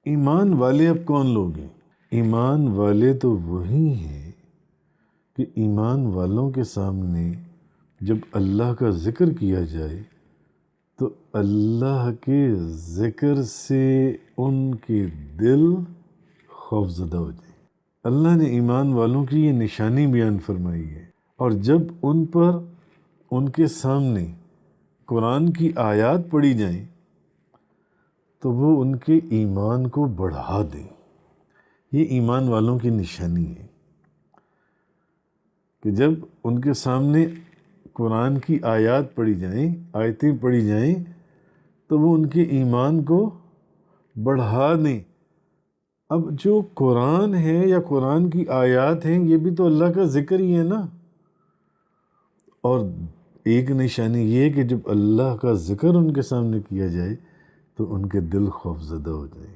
ایمان والے اب کون لوگ ہیں؟ ایمان والے تو وہی ہیں کہ ایمان والوں کے سامنے جب اللہ کا ذکر کیا جائے تو اللہ کے ذکر سے ان کے دل خوف زدہ ہو جائیں۔ اللہ نے ایمان والوں کی یہ نشانی بیان فرمائی ہے، اور جب ان پر ان کے سامنے قرآن کی آیات پڑھی جائیں تو وہ ان کے ایمان کو بڑھا دیں۔ یہ ایمان والوں کی نشانی ہے کہ جب ان کے سامنے قرآن کی آیات پڑھی جائیں، آیتیں پڑھی جائیں تو وہ ان کے ایمان کو بڑھا دیں۔ اب جو قرآن ہے یا قرآن کی آیات ہیں یہ بھی تو اللہ کا ذکر ہی ہے نا، اور ایک نشانی یہ ہے کہ جب اللہ کا ذکر ان کے سامنے کیا جائے تو ان کے دل خوف زدہ ہو جائیں۔